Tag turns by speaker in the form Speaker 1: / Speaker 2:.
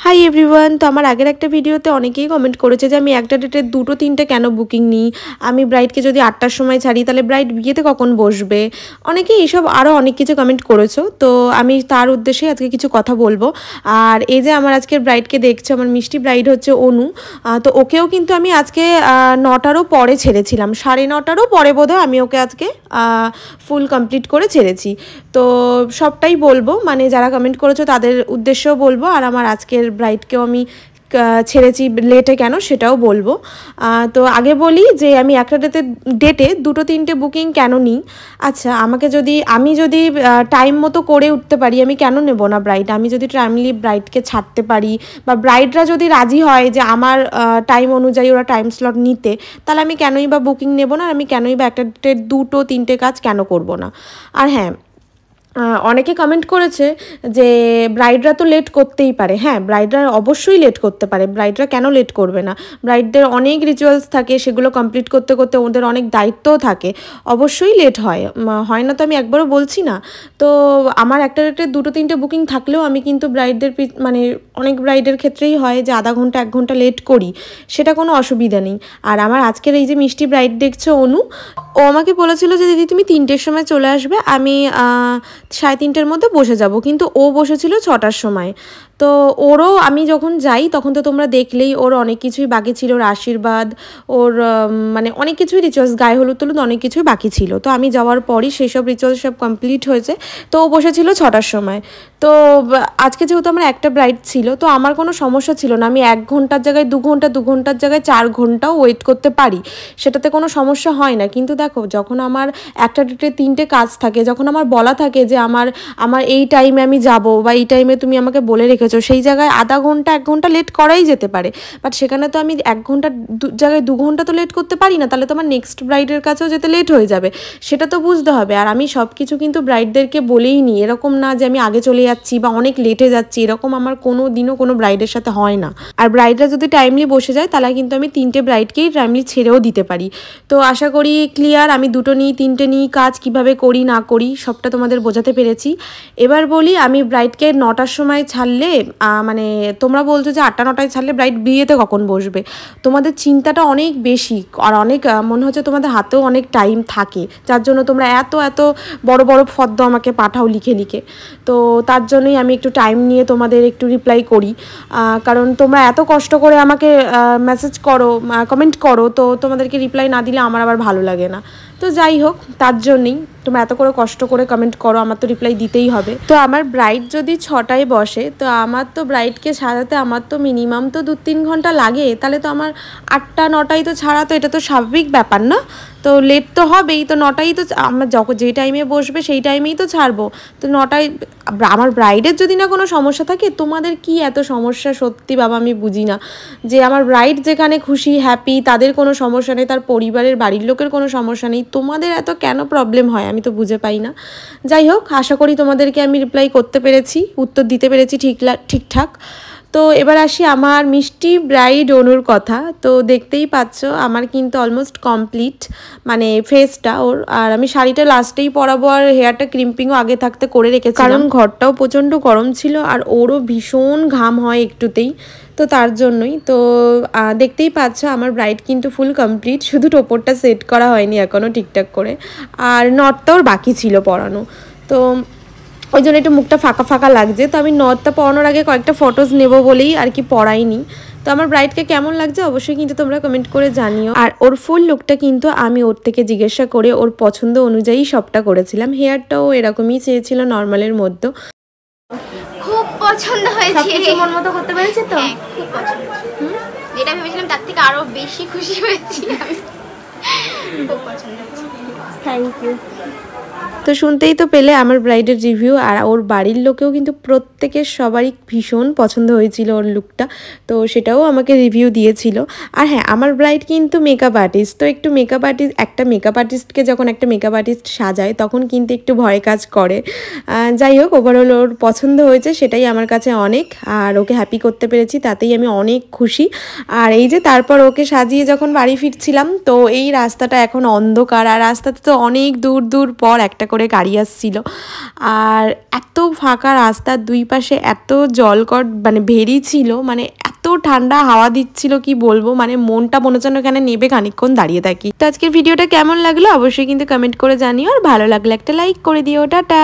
Speaker 1: Hi everyone. তো আমার আগের একটা ভিডিওতে অনেকেই কমেন্ট করেছে যে আমি একটা ডেটে দুটো তিনটে কেন বুকিং নিই, আমি ব্রাইডকে যদি 8টার সময় ছাড়ি তাহলে ব্রাইড বিয়েতে কখন বসবে। অনেকেই এইসব আরও অনেক কিছু কমেন্ট করেছো, তো আমি তার উদ্দেশ্যে আজকে কিছু কথা বলবো। আর এই যে আমার আজকের ব্রাইডকে দেখছো, আমার মিষ্টি ব্রাইড হচ্ছে অনু। তো ওকেও কিন্তু আমি আজকে 9টারও পরে ছেড়েছিলাম, 9:30টারও পরে বোধহয় আমি ওকে আজকে ফুল কমপ্লিট করে ছেড়েছি। তো সবটাই বলবো, মানে যারা কমেন্ট করেছো তাদের উদ্দেশ্যেও বলবো, আর আমার আজকের ব্রাইডকেও আমি ছেড়েছি লেটে কেন সেটাও বলবো। তো আগে বলি যে আমি একটা ডেটে দুটো তিনটে বুকিং কেন নিই। আচ্ছা, আমি যদি টাইম মতো করে উঠতে পারি আমি কেন নেব না ব্রাইড। আমি যদি টাইমলি ব্রাইডকে ছাড়তে পারি বা ব্রাইডরা যদি রাজি হয় যে আমার টাইম অনুযায়ী ওরা টাইম স্লট নিতে, তাহলে আমি কেনই বা বুকিং নেব না, আমি কেনই বা একটা ডেটে দুটো তিনটে কাজ কেন করব না। আর হ্যাঁ, অনেকে কমেন্ট করেছে যে ব্রাইডরা তো লেট করতেই পারে। হ্যাঁ, ব্রাইডরা অবশ্যই লেট করতে পারে, ব্রাইডরা কেন লেট করবে না। ব্রাইডদের অনেক রিচুয়ালস থাকে, সেগুলো কমপ্লিট করতে করতে ওদের অনেক দায়িত্বও থাকে, অবশ্যই লেট হয় না তো আমি একবারও বলছি না। তো আমার একটা ডেটে দুটো তিনটে বুকিং থাকলেও আমি কিন্তু ব্রাইডদের মানে অনেক ব্রাইডের ক্ষেত্রেই হয় যে আধা ঘন্টা 1 ঘন্টা লেট করি, সেটা কোনো অসুবিধা নেই। আর আমার আজকের এই যে মিষ্টি ব্রাইড দেখছো অনু, ও আমাকে বলেছিল যে দিদি তুমি 3টের সময় চলে আসবে, আমি 3:30টার মধ্যে বসে যাব, কিন্তু ও বসেছিল 6টার সময়। তো ওরও আমি যখন যাই তখন তো তোমরা দেখলেই ওর অনেক কিছুই বাকি ছিল, ওর আশীর্বাদ, ওর মানে অনেক কিছুই রিচুয়ালস, গায়ে হলুদ টলুদ অনেক কিছুই বাকি ছিল। তো আমি যাওয়ার পরই সেই সব রিচুয়ালস সব কমপ্লিট হয়েছে, তো ও বসেছিল 6টার সময়। তো আজকে যেহেতু আমার একটা ব্রাইড ছিল, তো আমার কোনো সমস্যা ছিল না, আমি 1 ঘন্টার জায়গায় 2 ঘন্টা, 2 ঘন্টার জায়গায় 4 ঘন্টাও ওয়েট করতে পারি, সেটাতে কোনো সমস্যা হয় না। কিন্তু দেখো, যখন আমার একটা ডেটে 3টে কাজ থাকে, যখন আমার বলা থাকে যে আমার এই টাইমে আমি যাব বা এই টাইমে তুমি আমাকে বলে রেখেছো, সেই জায়গায় আধা ঘন্টা 1 ঘন্টা লেট করাই যেতে পারে, বাট সেখানে তো আমি 1 ঘন্টার জায়গায় 2 ঘন্টা তো লেট করতে পারি না, তাহলে তো আমার নেক্সট ব্রাইডের কাছেও যেতে লেট হয়ে যাবে, সেটা তো বুঝতে হবে। আর আমি সব কিছু কিন্তু ব্রাইডদেরকে বলেই নিই, এরকম না যে আমি আগে চলে যাচ্ছি বা অনেক লেটে যাচ্ছি, এরকম আমার কোনো দিনও কোনো ব্রাইডের সাথে হয় না। আর ব্রাইডরা যদি টাইমলি বসে যায় তাহলে কিন্তু আমি 3টে ব্রাইডকেই টাইমলি ছেড়েও দিতে পারি। তো আশা করি ক্লিয়ার, আমি 2টো নিই 3টে নিই কাজ কিভাবে করি না করি সবটা তোমাদের বোঝাতে পেরেছি। এবার বলি, আমি ব্রাইডকে 9টার সময় ছাড়লে, মানে তোমরা বলছো যে 8টা 9টায় ছাড়লে ব্রাইড বিয়েতে কখন বসবে, তোমাদের চিন্তাটা অনেক বেশি, আর অনেক মনে হচ্ছে তোমাদের হাতেও অনেক টাইম থাকে, যার জন্য তোমরা এত বড় বড় ফর্দ আমাকে পাঠাও লিখে লিখে। তো তার জন্যই আমি একটু টাইম নিয়ে তোমাদের একটু রিপ্লাই করি, কারণ তোমরা এত কষ্ট করে আমাকে মেসেজ করো, কমেন্ট করো, তো তোমাদেরকে রিপ্লাই না দিলে আমার আবার ভালো লাগে না। তো যাই হোক, তার জন্যই তোমরা এত করে কষ্ট করে কমেন্ট করো, আমার তো রিপ্লাই দিতেই হবে। তো আমার ব্রাইড যদি 6টায় বসে, তো আমার তো ব্রাইডকে সাজাতে আমার তো মিনিমাম তো 2-3 ঘন্টা লাগে, তাহলে তো আমার 8টা 9টায় তো ছাড়া, তো এটা তো স্বাভাবিক ব্যাপার না। তো লেট তো হবেই, তো 9টায় তো আমার যখন যে টাইমে বসবে সেই টাইমেই তো ছাড়বো। তো 9টায় আমার ব্রাইডের যদি না কোনো সমস্যা থাকে, তোমাদের কি এত সমস্যা সত্যি বাবা, আমি বুঝি না। যে আমার ব্রাইড যেখানে খুশি হ্যাপি, তাদের কোনো সমস্যা নেই, তার পরিবারের বাড়ির লোকের কোনো সমস্যা নেই, তোমাদের এত কেন প্রবলেম হয় আমি তো বুঝে পাই না। যাই হোক, আশা করি তোমাদেরকে আমি রিপ্লাই করতে পেরেছি, উত্তর দিতে পেরেছি ঠিকঠাক। তো এবার আসি আমার মিষ্টি ব্রাইড অনুর কথা। তো দেখতেই পাচ্ছ আমার কিন্তু অলমোস্ট কমপ্লিট, মানে ফেসটা ওর। আর আমি শাড়িটা লাস্টেই পরাবো, আর হেয়ারটা ক্রিম্পিংও আগে থাকতে করে রেখেছি, কারণ ঘরটাও প্রচণ্ড গরম ছিল আর ওরও ভীষণ ঘাম হয় একটুতেই, তো তার জন্যই। তো দেখতেই পাচ্ছ আমার ব্রাইড কিন্তু ফুল কমপ্লিট, শুধু টোপরটা সেট করা হয়নি এখনও ঠিকঠাক করে, আর নথটাও বাকি ছিল পরানো। তো ওই জন্য একটু মুখটা ফাঁকা ফাঁকা লাগছে। তো আমি নথটা পরানোর আগে কয়েকটা ফটোজ নেব বলেই আর কি পরাইনি। তো আমার ব্রাইডকে কেমন লাগছে অবশ্যই কিন্তু তোমরা কমেন্ট করে জানিও। আর ওর ফুল লুকটা কিন্তু আমি ওর থেকে জিজ্ঞাসা করে ওর পছন্দ অনুযায়ী সবটা করেছিলাম। হেয়ারটাও এরকমই চেয়েছিল, নর্মালের মধ্যে।
Speaker 2: খুব পছন্দ হয়েছে,
Speaker 1: সবকিছু মন মতো করতে পেরেছি তো,
Speaker 2: খুব পছন্দ। যেটা ভেবেছিলাম তার থেকে আরো বেশি খুশি হয়েছি আমি, খুব পছন্দ হয়েছে।
Speaker 1: Thank you. তো শুনতেই তো পেলে আমার ব্রাইডের রিভিউ, আর ওর বাড়ির লোকেও কিন্তু প্রত্যেকের সবারই ভীষণ পছন্দ হয়েছিল ওর লুকটা, তো সেটাও আমাকে রিভিউ দিয়েছিল। আর হ্যাঁ, আমার ব্রাইড কিন্তু মেকআপ আর্টিস্ট, তো একটু একটা মেকআপ আর্টিস্টকে যখন একটা মেকআপ আর্টিস্ট সাজায় তখন কিন্তু একটু ভয় কাজ করে। যাই হোক, ওভারঅল ওর পছন্দ হয়েছে, সেটাই আমার কাছে অনেক, আর ওকে হ্যাপি করতে পেরেছি তাতেই আমি অনেক খুশি। আর এই যে তারপর ওকে সাজিয়ে যখন বাড়ি ফিরছিলাম, তো এই রাস্তাটা এখন অন্ধকার, আর রাস্তাতে তো অনেক দূর পর একটা করে গাড়ি আসছিল। আর এত ফাঁকা রাস্তার দুই পাশে এত জলকট মানে ভেরি ছিল, মানে এত ঠান্ডা হাওয়া দিচ্ছিল কি বলবো, মানে মনটা মনে হচ্ছে এখানে নেবে খানিকক্ষণ দাঁড়িয়ে থাকি। তো আজকের ভিডিওটা কেমন লাগলো অবশ্যই কিন্তু কমেন্ট করে জানিও, আর ভালো লাগলে একটা লাইক করে দিও। টাটা।